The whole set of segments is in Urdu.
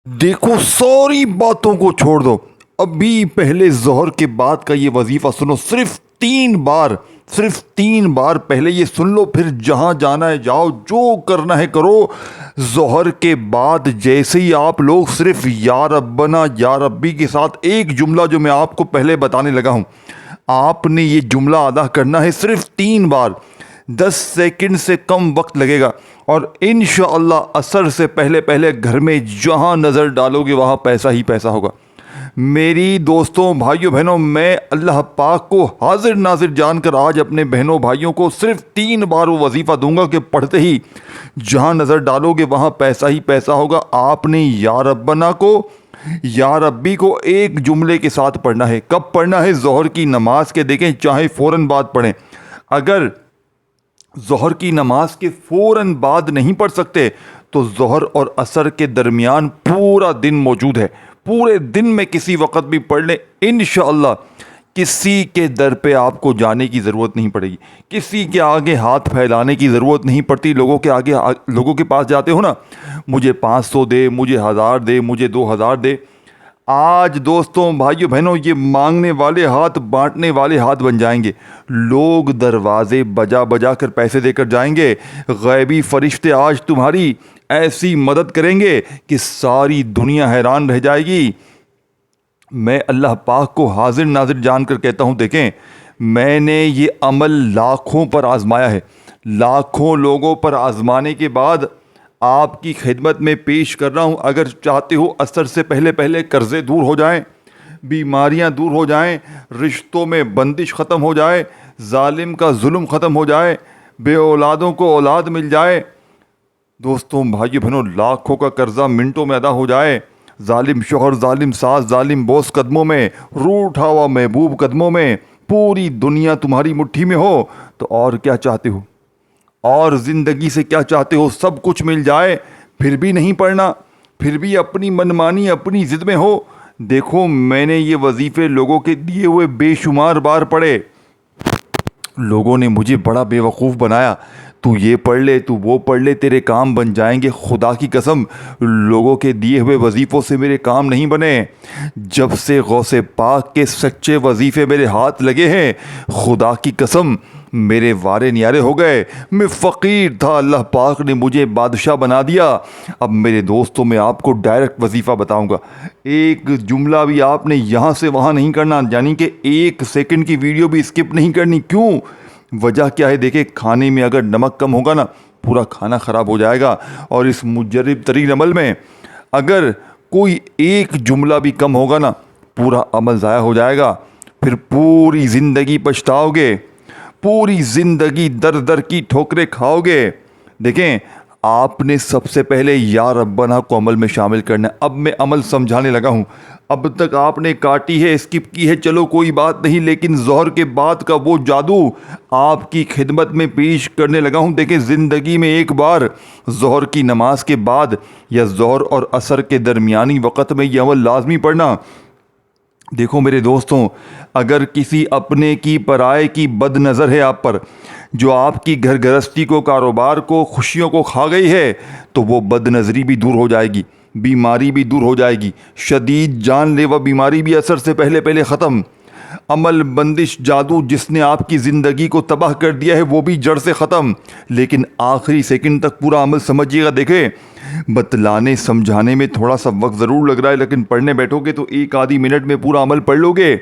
دیکھو ساری باتوں کو چھوڑ دو. ابھی پہلے ظہر کے بعد کا یہ وظیفہ سنو. صرف تین بار پہلے یہ سن لو. پھر جہاں جانا ہے جاؤ, جو کرنا ہے کرو. ظہر کے بعد جیسے ہی آپ لوگ صرف یا ربنا یا ربی کے ساتھ ایک جملہ جو میں آپ کو پہلے بتانے لگا ہوں, آپ نے یہ جملہ ادا کرنا ہے صرف 3 بار. 10 سیکنڈ سے کم وقت لگے گا, اور انشاءاللہ عصر سے پہلے گھر میں جہاں نظر ڈالو گے وہاں پیسہ ہی پیسہ ہوگا. میری دوستوں, بھائیوں, بہنوں, میں اللہ پاک کو حاضر ناظر جان کر آج اپنے بہنوں بھائیوں کو صرف 3 بار وہ وظیفہ دوں گا کہ پڑھتے ہی جہاں نظر ڈالو گے وہاں پیسہ ہی پیسہ ہوگا. آپ نے یا ربنا کو یا ربی کو ایک جملے کے ساتھ پڑھنا ہے. کب پڑھنا ہے؟ ظہر کی نماز کے. دیکھیں, چاہے فوراً بعد پڑھیں. اگر ظہر کی نماز کے فوراً بعد نہیں پڑھ سکتے تو ظہر اور عصر کے درمیان پورا دن موجود ہے. پورے دن میں کسی وقت بھی پڑھ لیں, انشاءاللہ کسی کے در پہ آپ کو جانے کی ضرورت نہیں پڑے گی. کسی کے آگے ہاتھ پھیلانے کی ضرورت نہیں پڑتی. لوگوں کے پاس جاتے ہو نا, مجھے 500 دے, مجھے 1000 دے, مجھے 2000 دے. آج دوستوں, بھائیوں, بہنوں, یہ مانگنے والے ہاتھ بانٹنے والے ہاتھ بن جائیں گے. لوگ دروازے بجا کر پیسے دے کر جائیں گے. غیبی فرشتے آج تمہاری ایسی مدد کریں گے کہ ساری دنیا حیران رہ جائے گی. میں اللہ پاک کو حاضر ناظر جان کر کہتا ہوں, دیکھیں, میں نے یہ عمل لاکھوں پر آزمایا ہے. لاکھوں لوگوں پر آزمانے کے بعد آپ کی خدمت میں پیش کر رہا ہوں. اگر چاہتے ہو عصر سے پہلے قرضے دور ہو جائیں, بیماریاں دور ہو جائیں, رشتوں میں بندش ختم ہو جائے, ظالم کا ظلم ختم ہو جائے, بے اولادوں کو اولاد مل جائے, دوستوں, بھائیو, بہنوں, لاکھوں کا قرضہ منٹوں میں ادا ہو جائے, ظالم شوہر, ظالم ساس, ظالم بوس قدموں میں, روٹھا ہوا محبوب قدموں میں, پوری دنیا تمہاری مٹھی میں ہو, تو اور کیا چاہتے ہو؟ اور زندگی سے کیا چاہتے ہو؟ سب کچھ مل جائے, پھر بھی نہیں پڑھنا, پھر بھی اپنی منمانی اپنی ضد میں ہو. دیکھو, میں نے یہ وظیفے لوگوں کے دیے ہوئے بے شمار بار پڑھے. لوگوں نے مجھے بڑا بے وقوف بنایا, تو یہ پڑھ لے, تو وہ پڑھ لے, تیرے کام بن جائیں گے. خدا کی قسم, لوگوں کے دیے ہوئے وظیفوں سے میرے کام نہیں بنے. جب سے غوث پاک کے سچے وظیفے میرے ہاتھ لگے ہیں, خدا کی قسم میرے وارے نیارے ہو گئے. میں فقیر تھا, اللہ پاک نے مجھے بادشاہ بنا دیا. اب میرے دوستوں, میں آپ کو ڈائریکٹ وظیفہ بتاؤں گا. ایک جملہ بھی آپ نے یہاں سے وہاں نہیں کرنا, یعنی کہ 1 سیکنڈ کی ویڈیو بھی اسکپ نہیں کرنی. کیوں؟ وجہ کیا ہے؟ دیکھیں, کھانے میں اگر نمک کم ہوگا نا, پورا کھانا خراب ہو جائے گا. اور اس مجرب ترین عمل میں اگر کوئی ایک جملہ بھی کم ہوگا نا, پورا عمل ضائع ہو جائے گا. پھر پوری زندگی پچھتاؤ گے, پوری زندگی در در کی ٹھوکریں کھاؤ گے. دیکھیں, آپ نے سب سے پہلے یا ربنا کو عمل میں شامل کرنا ہے. اب میں عمل سمجھانے لگا ہوں. اب تک آپ نے کاٹی ہے, اسکپ کی ہے, چلو کوئی بات نہیں, لیکن ظہر کے بعد کا وہ جادو آپ کی خدمت میں پیش کرنے لگا ہوں. دیکھیں, زندگی میں ایک بار ظہر کی نماز کے بعد یا ظہر اور عصر کے درمیانی وقت میں یہ عمل لازمی پڑھنا. دیکھو میرے دوستوں, اگر کسی اپنے کی پرائے کی بد نظر ہے آپ پر, جو آپ کی گھر گرستی کو, کاروبار کو, خوشیوں کو کھا گئی ہے, تو وہ بد نظری بھی دور ہو جائے گی, بیماری بھی دور ہو جائے گی. شدید جان لیوا بیماری بھی عصر سے پہلے ختم. عمل بندش جادو جس نے آپ کی زندگی کو تباہ کر دیا ہے, وہ بھی جڑ سے ختم. لیکن آخری سیکنڈ تک پورا عمل سمجھیے گا. دیکھیں, بتلانے سمجھانے میں تھوڑا سا وقت ضرور لگ رہا ہے, لیکن پڑھنے بیٹھو گے تو 1 آدھی منٹ میں پورا عمل پڑھ لو گے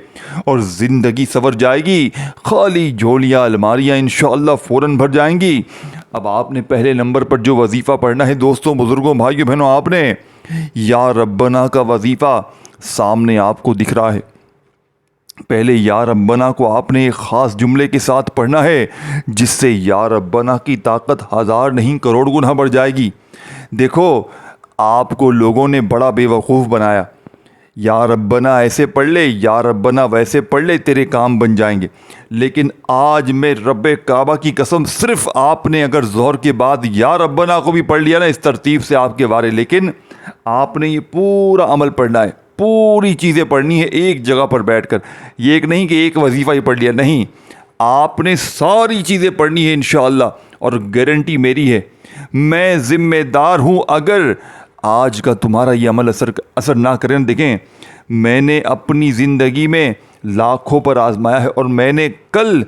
اور زندگی سنور جائے گی. خالی جھولیاں, الماریاں انشاءاللہ فوراً بھر جائیں گی. اب آپ نے پہلے نمبر پر جو وظیفہ پڑھنا ہے دوستوں, بزرگوں, بھائیوں, بہنوں, آپ نے یا ربنا کا وظیفہ سامنے آپ کو دکھ رہا ہے. پہلے یا ربنا کو آپ نے ایک خاص جملے کے ساتھ پڑھنا ہے, جس سے یا ربنا کی طاقت 1000 نہیں کروڑ گنا بڑھ جائے گی. دیکھو, آپ کو لوگوں نے بڑا بے وقوف بنایا. یا ربنا ایسے پڑھ لے, یا ربنا ویسے پڑھ لے, تیرے کام بن جائیں گے. لیکن آج میں رب کعبہ کی قسم, صرف آپ نے اگر ظہر کے بعد یا ربنا کو بھی پڑھ لیا نا اس ترتیب سے آپ کے بارے, لیکن آپ نے یہ پورا عمل پڑھنا ہے, پوری چیزیں پڑھنی ہے ایک جگہ پر بیٹھ کر. یہ ایک نہیں کہ ایک وظیفہ ہی پڑھ لیا, نہیں, آپ نے ساری چیزیں پڑھنی ہے انشاءاللہ. اور گارنٹی میری ہے, میں ذمہ دار ہوں. اگر آج کا تمہارا یہ عمل اثر نہ کرے. دیکھیں میں نے اپنی زندگی میں لاکھوں پر آزمایا ہے, اور میں نے کل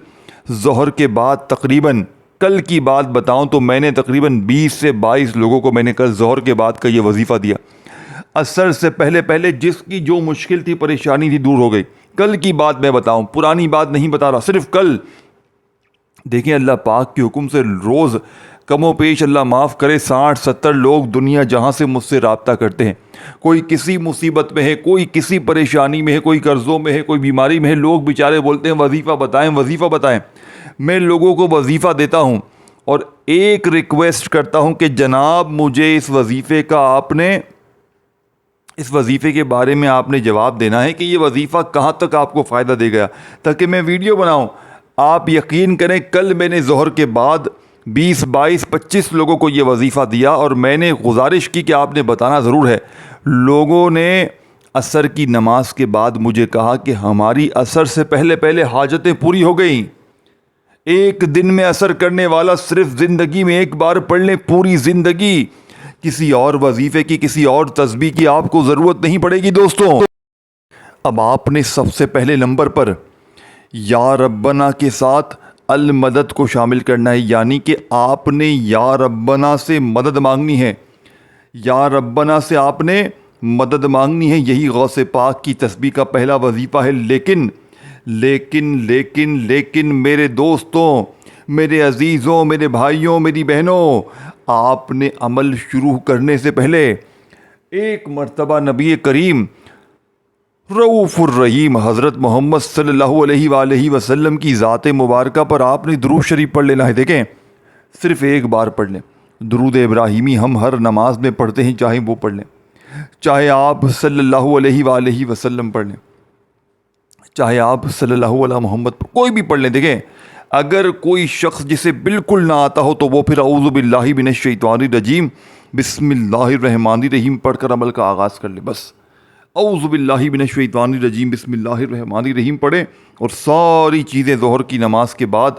ظہر کے بعد تقریباً, کل کی بات بتاؤں تو میں نے تقریباً 20 سے 22 لوگوں کو میں نے کل ظہر کے بعد کا یہ وظیفہ دیا. عصر سے پہلے جس کی جو مشکل تھی, پریشانی تھی, دور ہو گئی. کل کی بات میں بتاؤں, پرانی بات نہیں بتا رہا, صرف کل. دیکھیں اللہ پاک کے حکم سے روز کم و بیش اللہ معاف کرے 60-70 لوگ دنیا جہاں سے مجھ سے رابطہ کرتے ہیں. کوئی کسی مصیبت میں ہے, کوئی کسی پریشانی میں ہے, کوئی قرضوں میں ہے, کوئی بیماری میں ہے. لوگ بیچارے بولتے ہیں وظیفہ بتائیں, وظیفہ بتائیں. میں لوگوں کو وظیفہ دیتا ہوں اور ایک ریکویسٹ کرتا ہوں کہ جناب مجھے اس وظیفے کے بارے میں آپ نے جواب دینا ہے کہ یہ وظیفہ کہاں تک آپ کو فائدہ دے گا, تاکہ میں ویڈیو بناؤں. آپ یقین کریں کل میں نے ظہر کے بعد 20, 22, 25 لوگوں کو یہ وظیفہ دیا, اور میں نے گزارش کی کہ آپ نے بتانا ضرور ہے. لوگوں نے عصر کی نماز کے بعد مجھے کہا کہ ہماری عصر سے پہلے حاجتیں پوری ہو گئیں. ایک دن میں عصر کرنے والا صرف زندگی میں ایک بار پڑھ لیں, پوری زندگی کسی اور وظیفے کی, کسی اور تسبیح کی آپ کو ضرورت نہیں پڑے گی دوستوں. اب آپ نے سب سے پہلے نمبر پر یا ربنا کے ساتھ المدد کو شامل کرنا ہے, یعنی کہ آپ نے یا ربنا سے مدد مانگنی ہے. یا ربنا سے آپ نے مدد مانگنی ہے, یہی غوث پاک کی تسبیح کا پہلا وظیفہ ہے. لیکن میرے دوستوں, میرے عزیزوں, میرے بھائیوں, میری بہنوں, آپ نے عمل شروع کرنے سے پہلے ایک مرتبہ نبی کریم رؤوف الرحیم حضرت محمد صلی اللہ علیہ وآلہ وسلم کی ذات مبارکہ پر آپ نے درود شریف پڑھ لینا ہے. دیکھیں صرف ایک بار پڑھ لیں. درود ابراہیمی ہم ہر نماز میں پڑھتے ہیں, چاہے وہ پڑھ لیں, چاہے آپ صلی اللہ علیہ وآلہ وسلم پڑھ لیں, چاہے آپ صلی اللہ علیہ محمد کوئی بھی پڑھ لیں. دیکھیں اگر کوئی شخص جسے بالکل نہ آتا ہو تو وہ پھر اعوذ باللہ من الشیطان الرجیم بسم اللہ الرحمن الرحیم پڑھ کر عمل کا آغاز کر لیں. بس اعوذ باللہ من الشیطان الرجیم بسم اللہ الرحمن الرحیم پڑھیں, اور ساری چیزیں ظہر کی نماز کے بعد,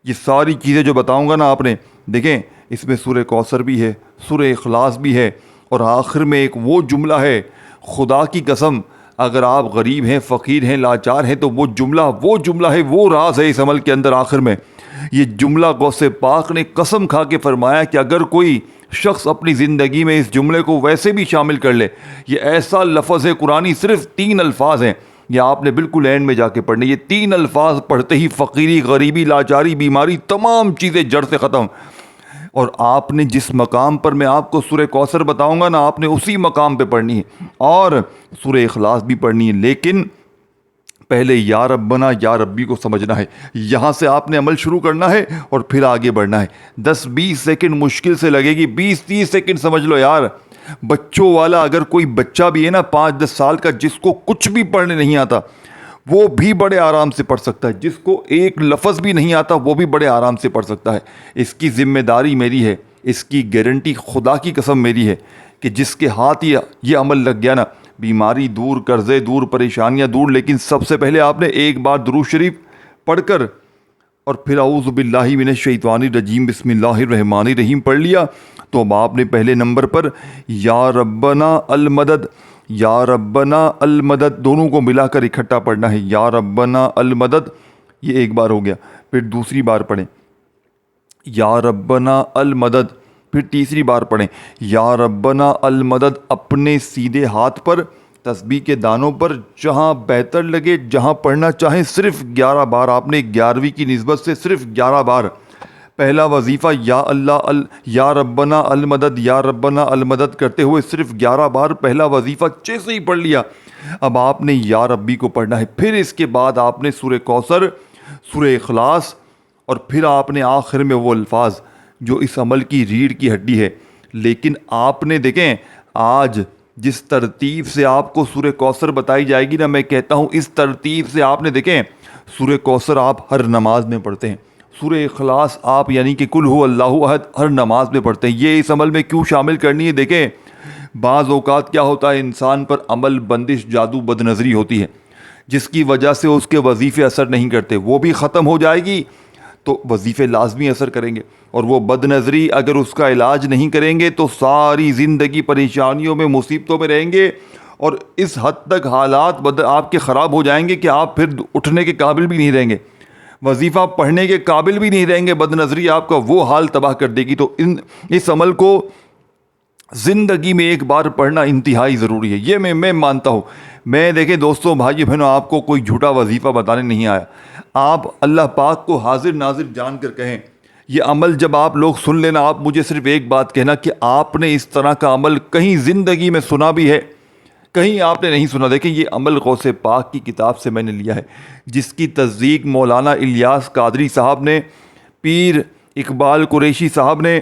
یہ ساری چیزیں جو بتاؤں گا نا آپ نے, دیکھیں اس میں سورہ کوثر بھی ہے, سورہ اخلاص بھی ہے, اور آخر میں ایک وہ جملہ ہے, خدا کی قسم اگر آپ غریب ہیں, فقیر ہیں, لاچار ہیں, تو وہ جملہ ہے, وہ راز ہے اس عمل کے اندر. آخر میں یہ جملہ غوث پاک نے قسم کھا کے فرمایا کہ اگر کوئی شخص اپنی زندگی میں اس جملے کو ویسے بھی شامل کر لے, یہ ایسا لفظ ہے قرآنی, صرف 3 الفاظ ہیں, یہ آپ نے بالکل اینڈ میں جا کے پڑھنے. یہ 3 الفاظ پڑھتے ہی فقیری, غریبی, لاچاری, بیماری, تمام چیزیں جڑ سے ختم. اور آپ نے جس مقام پر میں آپ کو سورہ کوثر بتاؤں گا نا, آپ نے اسی مقام پہ پڑھنی ہے, اور سورہ اخلاص بھی پڑھنی ہے. لیکن پہلے یا ربنا یا ربی کو سمجھنا ہے, یہاں سے آپ نے عمل شروع کرنا ہے اور پھر آگے بڑھنا ہے. 10-20 سیکنڈ مشکل سے لگے گی, 20-30 سیکنڈ سمجھ لو یار. بچوں والا اگر کوئی بچہ بھی ہے نا 5-10 سال کا, جس کو کچھ بھی پڑھنے نہیں آتا, وہ بھی بڑے آرام سے پڑھ سکتا ہے. جس کو ایک لفظ بھی نہیں آتا وہ بھی بڑے آرام سے پڑھ سکتا ہے. اس کی ذمہ داری میری ہے, اس کی گارنٹی خدا کی قسم میری ہے کہ جس کے ہاتھ یہ عمل لگ گیا نا, بیماری دور, قرضے دور, پریشانیاں دور. لیکن سب سے پہلے آپ نے ایک بار درود شریف پڑھ کر اور پھر اعوذ باللہ من الشیطان الرجیم بسم اللہ الرحمن الرحیم پڑھ لیا, تو اب آپ نے پہلے نمبر پر یا ربنا المدد, یا ربنا المدد دونوں کو ملا کر اکٹھا پڑھنا ہے. یا ربنا المدد یہ ایک بار ہو گیا, پھر دوسری بار پڑھیں یا ربنا المدد, پھر تیسری بار پڑھیں یا ربنا المدد. اپنے سیدھے ہاتھ پر تسبیح کے دانوں پر جہاں بہتر لگے, جہاں پڑھنا چاہیں, صرف 11 بار. آپ نے 11ویں کی نسبت سے صرف 11 بار پہلا وظیفہ یا اللہ یا ربنا المدد, یا ربنا المدد کرتے ہوئے صرف 11 بار پہلا وظیفہ جیسے ہی پڑھ لیا. اب آپ نے یا ربی کو پڑھنا ہے. پھر اس کے بعد آپ نے سورہ کوثر, سورہ اخلاص, اور پھر آپ نے آخر میں وہ الفاظ جو اس عمل کی ریڑھ کی ہڈی ہے. لیکن آپ نے دیکھیں آج جس ترتیب سے آپ کو سورہ کوثر بتائی جائے گی نا, میں کہتا ہوں اس ترتیب سے آپ نے دیکھیں سورہ کوثر آپ ہر نماز میں پڑھتے ہیں, سورہ اخلاص آپ یعنی کہ قل هو اللہ احد ہر نماز میں پڑھتے ہیں. یہ اس عمل میں کیوں شامل کرنی ہے؟ دیکھیں بعض اوقات کیا ہوتا ہے, انسان پر عمل بندش, جادو, بد نظری ہوتی ہے, جس کی وجہ سے اس کے وظیفے اثر نہیں کرتے. وہ بھی ختم ہو جائے گی تو وظیفے لازمی اثر کریں گے. اور وہ بد نظری اگر اس کا علاج نہیں کریں گے تو ساری زندگی پریشانیوں میں مصیبتوں میں رہیں گے, اور اس حد تک حالات آپ کے خراب ہو جائیں گے کہ آپ پھر اٹھنے کے قابل بھی نہیں رہیں گے, وظیفہ پڑھنے کے قابل بھی نہیں رہیں گے. بد نظری آپ کا وہ حال تباہ کر دے گی. تو اس عمل کو زندگی میں ایک بار پڑھنا انتہائی ضروری ہے. یہ میں مانتا ہوں. میں دیکھیں دوستوں, بھائی بہنوں, آپ کو کوئی جھوٹا وظیفہ بتانے نہیں آیا. آپ اللہ پاک کو حاضر ناظر جان کر کہیں, یہ عمل جب آپ لوگ سن لینا, آپ مجھے صرف ایک بات کہنا کہ آپ نے اس طرح کا عمل کہیں زندگی میں سنا بھی ہے, کہیں آپ نے نہیں سنا. دیکھیں یہ عمل غوث پاک کی کتاب سے میں نے لیا ہے, جس کی تصدیق مولانا الیاس قادری صاحب نے, پیر اقبال قریشی صاحب نے,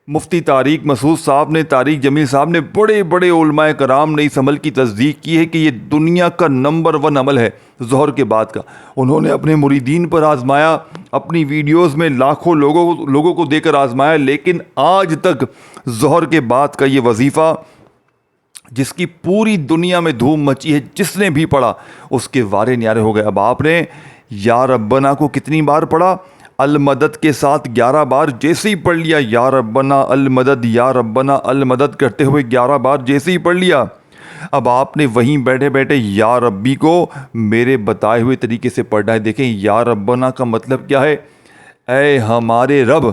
مفتی طارق مسعود صاحب نے, طارق جمیل صاحب نے, بڑے بڑے علماء کرام نے اس عمل کی تصدیق کی ہے کہ یہ دنیا کا نمبر 1 عمل ہے ظہر کے بعد کا. انہوں نے اپنے مریدین پر آزمایا, اپنی ویڈیوز میں لاکھوں لوگوں کو دے کر آزمایا, لیکن آج تک ظہر کے بعد کا یہ وظیفہ جس کی پوری دنیا میں دھوم مچی ہے, جس نے بھی پڑھا اس کے وارے نیارے ہو گئے. اب آپ نے یا ربنا کو کتنی بار پڑھا؟ المدد کے ساتھ 11 بار جیسے ہی پڑھ لیا. یا ربنا المدد, یا ربنا المدد کرتے ہوئے 11 بار جیسے ہی پڑھ لیا. اب آپ نے وہیں بیٹھے بیٹھے یا ربی کو میرے بتائے ہوئے طریقے سے پڑھنا ہے. دیکھیں یا ربنا کا مطلب کیا ہے؟ اے ہمارے رب.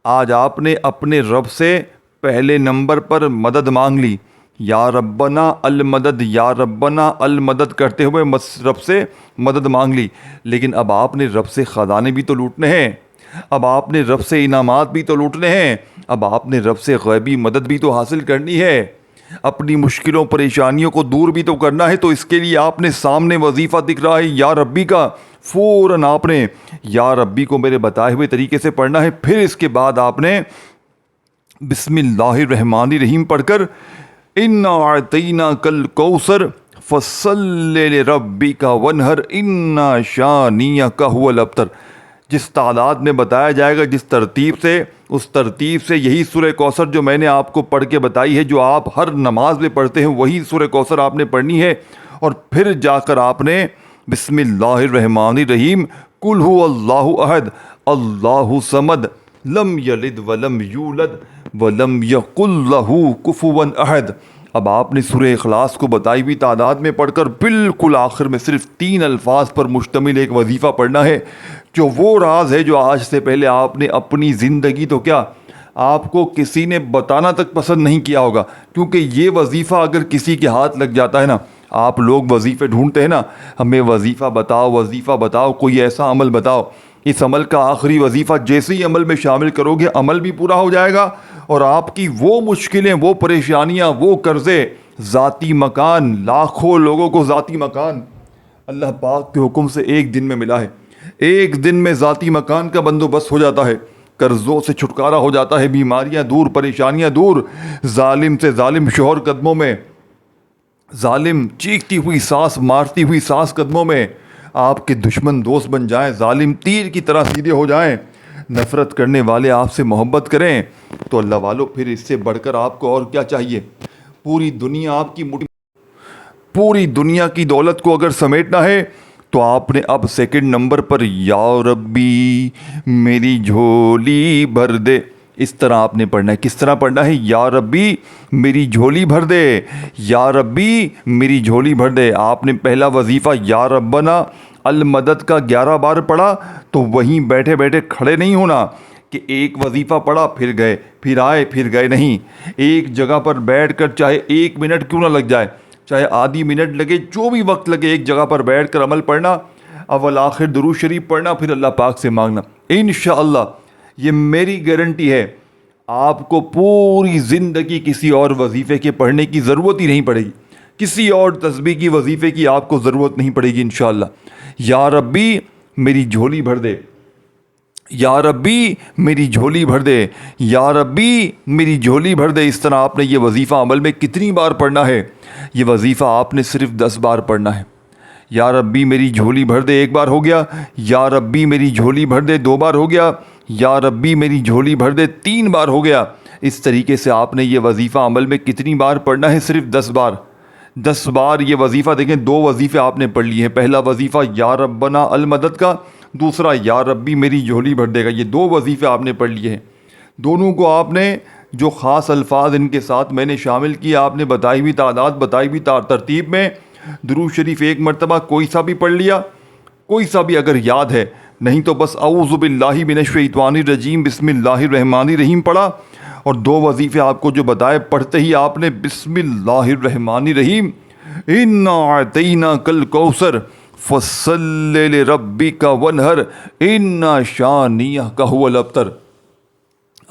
آج آپ نے اپنے رب سے پہلے نمبر پر مدد مانگ لی, یا ربنا المدد, یا ربنا المدد کرتے ہوئے رب سے مدد مانگ لی. لیکن اب آپ نے رب سے خزانے بھی تو لوٹنے ہیں, اب آپ نے رب سے انعامات بھی تو لوٹنے ہیں, اب آپ نے رب سے غیبی مدد بھی تو حاصل کرنی ہے, اپنی مشکلوں پریشانیوں کو دور بھی تو کرنا ہے. تو اس کے لیے آپ نے سامنے وظیفہ دکھ رہا ہے یا ربی کا, فوراً آپ نے یا ربی کو میرے بتائے ہوئے طریقے سے پڑھنا ہے. پھر اس کے بعد آپ نے بسم اللہ الرحمن الرحیم پڑھ کر انا اعطیناک الکوثر فصل لربک وانحر انا شانیک هو الابتر. جس تعداد میں بتایا جائے گا, جس ترتیب سے, اس ترتیب سے یہی سورہ کوثر جو میں نے آپ کو پڑھ کے بتائی ہے, جو آپ ہر نماز میں پڑھتے ہیں, وہی سورہ کوثر آپ نے پڑھنی ہے. اور پھر جا کر آپ نے بسم اللہ الرحمن الرحیم قل هو اللہ احد اللہ صمد لم یلد ولم یولد ولم یقل لہ کفوا احد. اب آپ نے سورہ اخلاص کو بتائی ہوئی تعداد میں پڑھ کر بالکل آخر میں صرف 3 الفاظ پر مشتمل ایک وظیفہ پڑھنا ہے, جو وہ راز ہے جو آج سے پہلے آپ نے اپنی زندگی تو کیا, آپ کو کسی نے بتانا تک پسند نہیں کیا ہوگا. کیونکہ یہ وظیفہ اگر کسی کے ہاتھ لگ جاتا ہے نا, آپ لوگ وظیفے ڈھونڈتے ہیں نا, ہمیں وظیفہ بتاؤ, وظیفہ بتاؤ, کوئی ایسا عمل بتاؤ. اس عمل کا آخری وظیفہ جیسے ہی عمل میں شامل کرو گے, عمل بھی پورا ہو جائے گا, اور آپ کی وہ مشکلیں, وہ پریشانیاں, وہ قرضے, ذاتی مکان, لاکھوں لوگوں کو ذاتی مکان اللہ پاک کے حکم سے ایک دن میں ملا ہے. ایک دن میں ذاتی مکان کا بندوبست ہو جاتا ہے, قرضوں سے چھٹکارا ہو جاتا ہے, بیماریاں دور, پریشانیاں دور, ظالم سے ظالم شوہر قدموں میں, ظالم چیختی ہوئی سانس, مارتی ہوئی سانس قدموں میں, آپ کے دشمن دوست بن جائیں, ظالم تیر کی طرح سیدھے ہو جائیں, نفرت کرنے والے آپ سے محبت کریں, تو اللہ والو پھر اس سے بڑھ کر آپ کو اور کیا چاہیے؟ پوری دنیا آپ کی پوری دنیا کی دولت کو اگر سمیٹنا ہے تو آپ نے اب سیکنڈ نمبر پر یا ربی میری جھولی بھر دے, اس طرح آپ نے پڑھنا ہے. کس طرح پڑھنا ہے؟ یا ربی میری جھولی بھر دے, یا ربی میری جھولی بھر دے. آپ نے پہلا وظیفہ یا ربنا المدد کا 11 بار پڑھا, تو وہیں بیٹھے بیٹھے کھڑے نہیں ہونا کہ ایک وظیفہ پڑھا پھر گئے, پھر آئے پھر گئے. نہیں, ایک جگہ پر بیٹھ کر چاہے 1 منٹ کیوں نہ لگ جائے, چاہے آدھی منٹ لگے, جو بھی وقت لگے, ایک جگہ پر بیٹھ کر عمل پڑھنا, اول آخر درود شریف پڑھنا, پھر اللہ پاک سے مانگنا. انشاءاللہ یہ میری گارنٹی ہے, آپ کو پوری زندگی کسی اور وظیفے کے پڑھنے کی ضرورت ہی نہیں پڑے گی, کسی اور تسبیح کی وظیفے کی آپ کو ضرورت نہیں پڑے گی انشاءاللہ. یا ربی میری جھولی بھر دے, یا ربی میری جھولی بھر دے, یا ربی میری جھولی بھر دے. اس طرح آپ نے یہ وظیفہ عمل میں کتنی بار پڑھنا ہے؟ یہ وظیفہ آپ نے صرف 10 بار پڑھنا ہے. یا ربی میری جھولی بھر دے 1 بار ہو گیا, یا ربی میری جھولی بھر دے 2 بار ہو گیا, یا ربی میری جھولی بھر دے 3 بار ہو گیا. اس طریقے سے آپ نے یہ وظیفہ عمل میں کتنی بار پڑھنا ہے؟ صرف 10 بار. 10 بار یہ وظیفہ. دیکھیں 2 وظیفے آپ نے پڑھ لیے ہیں. پہلا وظیفہ یا ربنا المدد کا, دوسرا یا ربی میری جھولی بھر دے گا. یہ 2 وظیفے آپ نے پڑھ لیے ہیں. دونوں کو آپ نے جو خاص الفاظ ان کے ساتھ میں نے شامل کیے، آپ نے بتائی ہوئی تعداد، بتائی ہوئی ترتیب میں درود شریف ایک مرتبہ کوئی سا بھی پڑھ لیا، کوئی سا بھی اگر یاد ہے، نہیں تو بس اعوذ باللہ من الشیطان الرجیم بسم اللہ الرحمن الرحیم پڑھا. اور 2 وظیفے آپ کو جو بتائے، پڑھتے ہی آپ نے بسم اللہ الرحمن الرحیم انا اعطیناک الکوثر فصل لربک وانحر ان شانئک هو الابتر.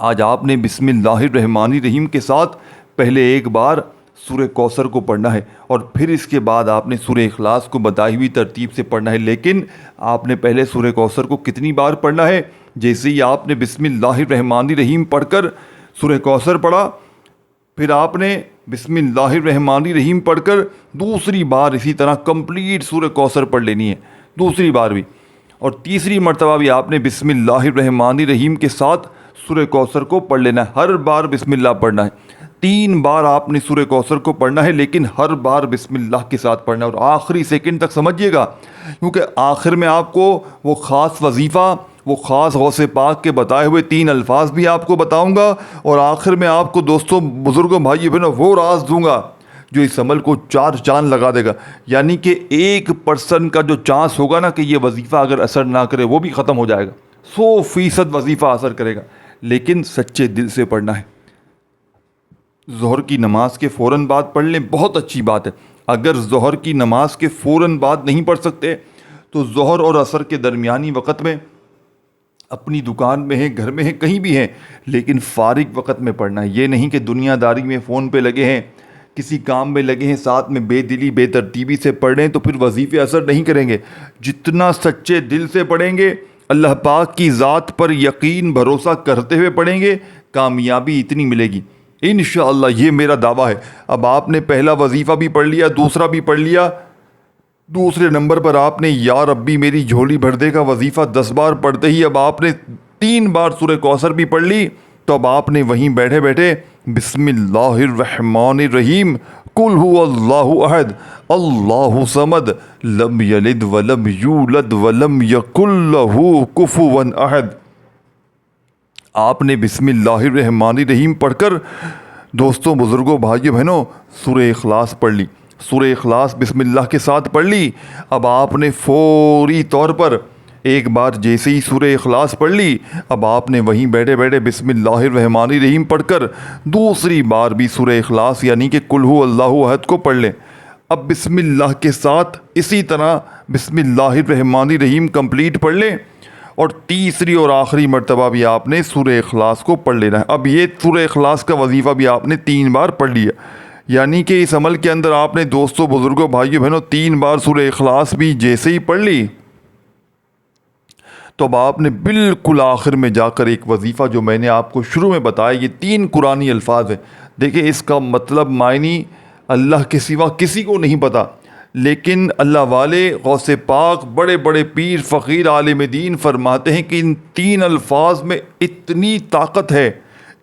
آج آپ نے بسم اللہ الرحمن الرحیم کے ساتھ پہلے ایک بار سورہ کوثر کو پڑھنا ہے اور پھر اس کے بعد آپ نے سورہ اخلاص کو بتائی ہوئی ترتیب سے پڑھنا ہے. لیکن آپ نے پہلے سورہ کوثر کو کتنی بار پڑھنا ہے؟ جیسے ہی آپ نے بسم اللہ الرحمن الرحیم پڑھ کر سورہ کوثر پڑھا، پھر آپ نے بسم اللہ الرحمن الرحیم پڑھ کر دوسری بار اسی طرح کمپلیٹ سورہ کوثر پڑھ لینی ہے، دوسری بار بھی. اور تیسری مرتبہ بھی آپ نے بسم اللہ الرحمن الرحیم کے ساتھ سورہ کوثر کو پڑھ لینا ہے. ہر بار بسم اللہ پڑھنا ہے. 3 بار آپ نے سورہ کوثر کو پڑھنا ہے، لیکن ہر بار بسم اللہ کے ساتھ پڑھنا ہے. اور آخری سیکنڈ تک سمجھیے گا، کیونکہ آخر میں آپ کو وہ خاص وظیفہ، وہ خاص غوث پاک کے بتائے ہوئے 3 الفاظ بھی آپ کو بتاؤں گا، اور آخر میں آپ کو دوستوں، بزرگوں، بھائی بہنوں، وہ راز دوں گا جو اس عمل کو 4 چاند لگا دے گا. یعنی کہ 1% کا جو چانس ہوگا نا کہ یہ وظیفہ اگر اثر نہ کرے، وہ بھی ختم ہو جائے گا. 100% وظیفہ اثر کرے گا، لیکن سچے دل سے پڑھنا ہے. ظہر کی نماز کے فوراً بعد پڑھ لیں، بہت اچھی بات ہے. اگر ظہر کی نماز کے فوراً بعد نہیں پڑھ سکتے تو ظہر اور عصر کے درمیانی وقت میں اپنی دکان میں ہیں، گھر میں ہیں، کہیں بھی ہیں، لیکن فارغ وقت میں پڑھنا ہے. یہ نہیں کہ دنیا داری میں فون پہ لگے ہیں، کسی کام میں لگے ہیں، ساتھ میں بے دلی بے ترتیبی سے پڑھ رہے ہیں، تو پھر وظیفے اثر نہیں کریں گے. جتنا سچے دل سے پڑھیں گے، اللہ پاک کی ذات پر یقین بھروسہ کرتے ہوئے پڑھیں گے، کامیابی اتنی ملے گی انشاءاللہ. یہ میرا دعویٰ ہے. اب آپ نے پہلا وظیفہ بھی پڑھ لیا، دوسرا بھی پڑھ لیا، دوسرے نمبر پر آپ نے یا ربی میری جھولی بھر دے کا وظیفہ 10 بار پڑھتے ہی اب آپ نے 3 بار سورہ کوثر بھی پڑھ لی. تو اب آپ نے وہیں بیٹھے بیٹھے بسم اللہ الرحمن الرحیم قل هو اللہ احد اللہ صمد لم یلد ولم یولد ولم یکن لہ کفوا احد. آپ نے بسم اللہ الرحمن الرحیم پڑھ کر دوستوں، بزرگوں، بھائیوں، بہنوں، سورہ اخلاص پڑھ لی. سورہ اخلاص بسم اللہ کے ساتھ پڑھ لی. اب آپ نے فوری طور پر ایک بار جیسے ہی سورہ اخلاص پڑھ لی، اب آپ نے وہیں بیٹھے بیٹھے بسم اللہ الرحمن الرحیم پڑھ کر دوسری بار بھی سورہ اخلاص یعنی کہ قل هو اللہ احد کو پڑھ لیں. اب بسم اللہ کے ساتھ اسی طرح بسم اللہ الرحمن الرحیم کمپلیٹ پڑھ لیں، اور تیسری اور آخری مرتبہ بھی آپ نے سورہ اخلاص کو پڑھ لینا ہے. اب یہ سورہ اخلاص کا وظیفہ بھی آپ نے 3 بار پڑھ لیا. یعنی کہ اس عمل کے اندر آپ نے دوستوں، بزرگوں، بھائیوں، بہنوں 3 بار سورہ اخلاص بھی جیسے ہی پڑھ لی، تو اب آپ نے بالکل آخر میں جا کر ایک وظیفہ جو میں نے آپ کو شروع میں بتایا، یہ 3 قرآنی الفاظ ہیں. دیکھیں اس کا مطلب معنی اللہ کے سوا کسی کو نہیں پتا، لیکن اللہ والے غوث پاک، بڑے بڑے پیر، فقیر، عالم دین فرماتے ہیں کہ ان 3 الفاظ میں اتنی طاقت ہے،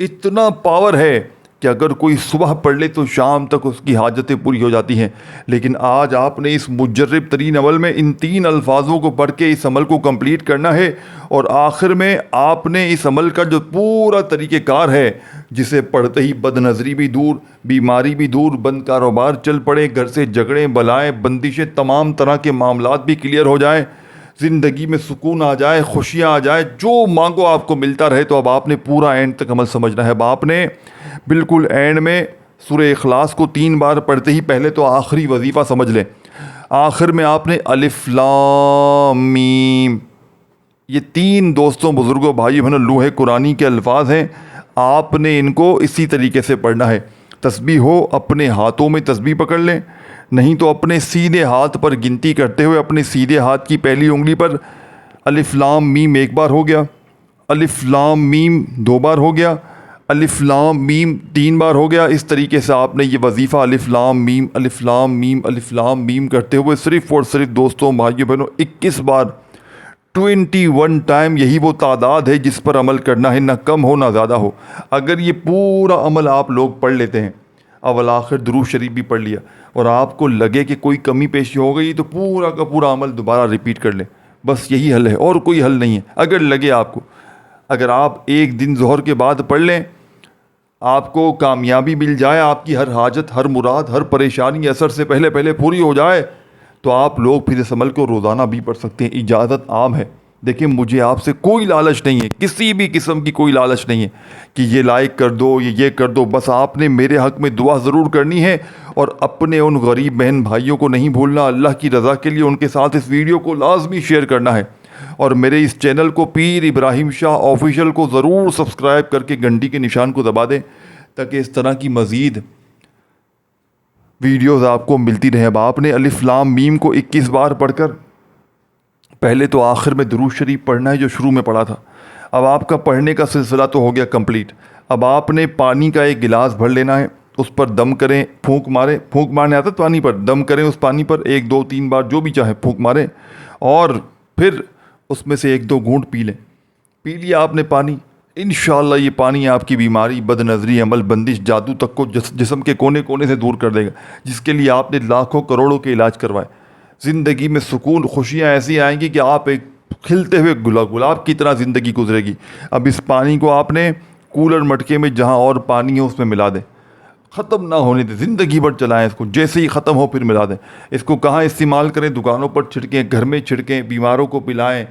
اتنا پاور ہے کہ اگر کوئی صبح پڑھ لے تو شام تک اس کی حاجتیں پوری ہو جاتی ہیں. لیکن آج آپ نے اس مجرب ترین عمل میں ان 3 الفاظوں کو پڑھ کے اس عمل کو کمپلیٹ کرنا ہے، اور آخر میں آپ نے اس عمل کا جو پورا طریقہ کار ہے، جسے پڑھتے ہی بد نظری بھی دور، بیماری بھی دور، بند کاروبار چل پڑے، گھر سے جھگڑیں، بلائیں، بندشیں، تمام طرح کے معاملات بھی کلیئر ہو جائیں، زندگی میں سکون آ جائے، خوشیاں آ جائے، جو مانگو آپ کو ملتا رہے. تو اب آپ نے پورا اینڈ تک عمل سمجھنا ہے. اب آپ نے بالکل اینڈ میں سورہ اخلاص کو 3 بار پڑھتے ہی پہلے تو آخری وظیفہ سمجھ لیں. آخر میں آپ نے الف لام میم، یہ 3 دوستوں، بزرگوں، بھائی بہنوں لوح قرآنی کے الفاظ ہیں. آپ نے ان کو اسی طریقے سے پڑھنا ہے. تسبیح ہو اپنے ہاتھوں میں تسبیح پکڑ لیں، نہیں تو اپنے سیدھے ہاتھ پر گنتی کرتے ہوئے اپنے سیدھے ہاتھ کی پہلی انگلی پر الف لام میم 1 بار ہو گیا، الف لام میم 2 بار ہو گیا، الف لام میم 3 بار ہو گیا. اس طریقے سے آپ نے یہ وظیفہ الف لام میم الف لام میم الف لام میم کرتے ہوئے صرف اور صرف دوستوں، بھائیوں، بہنوں 21 بار، 21 ٹائم. یہی وہ تعداد ہے جس پر عمل کرنا ہے، نہ کم ہو نہ زیادہ ہو. اگر یہ پورا عمل آپ لوگ پڑھ لیتے ہیں، اول آخر درود شریف بھی پڑھ لیا، اور آپ کو لگے کہ کوئی کمی پیشی ہو گئی، تو پورا کا پورا عمل دوبارہ ریپیٹ کر لیں. بس یہی حل ہے اور کوئی حل نہیں ہے. اگر لگے آپ کو, اگر آپ ایک دن ظہر کے بعد پڑھ لیں, آپ کو کامیابی مل جائے, آپ کی ہر حاجت, ہر مراد, ہر پریشانی عصر سے پہلے پہلے پوری ہو جائے, تو آپ لوگ پھر اس عمل کو روزانہ بھی پڑھ سکتے ہیں. اجازت عام ہے. دیکھیں مجھے آپ سے کوئی لالچ نہیں ہے, کسی بھی قسم کی کوئی لالچ نہیں ہے کہ یہ لائک کر دو, یہ کر دو. بس آپ نے میرے حق میں دعا ضرور کرنی ہے, اور اپنے ان غریب بہن بھائیوں کو نہیں بھولنا, اللہ کی رضا کے لیے ان کے ساتھ اس ویڈیو کو لازمی شیئر کرنا ہے. اور میرے اس چینل کو پیر ابراہیم شاہ آفیشیل کو ضرور سبسکرائب کر کے گھنٹی کے نشان کو دبا دیں, تاکہ اس طرح کی مزید ویڈیوز آپ کو ملتی رہیں. اب آپ نے الف لام میم کو 21 بار پڑھ کر پہلے تو آخر میں درود شریف پڑھنا ہے جو شروع میں پڑھا تھا. اب آپ کا پڑھنے کا سلسلہ تو ہو گیا کمپلیٹ. اب آپ نے پانی کا ایک گلاس بھر لینا ہے, اس پر دم کریں, پھونک ماریں. پھونک مارنے آتا ہے پانی پر, دم کریں اس پانی پر 1 2 3 بار جو بھی چاہے پھونک ماریں, اور پھر اس میں سے 1 2 گھونٹ پی لیں. پی لیا آپ نے پانی, انشاءاللہ یہ پانی آپ کی بیماری, بد نظری, عمل بندش, جادو تک کو جسم کے کونے کونے سے دور کر دے گا, جس کے لیے آپ نے لاکھوں کروڑوں کے علاج کروائے. زندگی میں سکون, خوشیاں ایسی آئیں گی کہ آپ ایک کھلتے ہوئے گلاب کی طرح زندگی گزرے گی. اب اس پانی کو آپ نے کولر مٹکے میں جہاں اور پانی ہے اس میں ملا دیں, ختم نہ ہونے دیں, زندگی بھر چلائیں اس کو, جیسے ہی ختم ہو پھر ملا دیں. اس کو کہاں استعمال کریں؟ دکانوں پر چھڑکیں, گھر میں چھڑکیں, بیماروں کو پلائیں,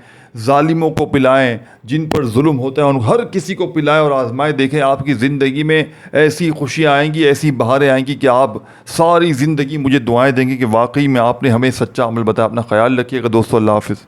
ظالموں کو پلائیں, جن پر ظلم ہوتا ہے ان ہر کسی کو پلائیں اور آزمائیں. دیکھیں آپ کی زندگی میں ایسی خوشیاں آئیں گی, ایسی بہاریں آئیں گی کہ آپ ساری زندگی مجھے دعائیں دیں گے کہ واقعی میں آپ نے ہمیں سچا عمل بتایا. اپنا خیال رکھیے گا دوستو, اللہ حافظ.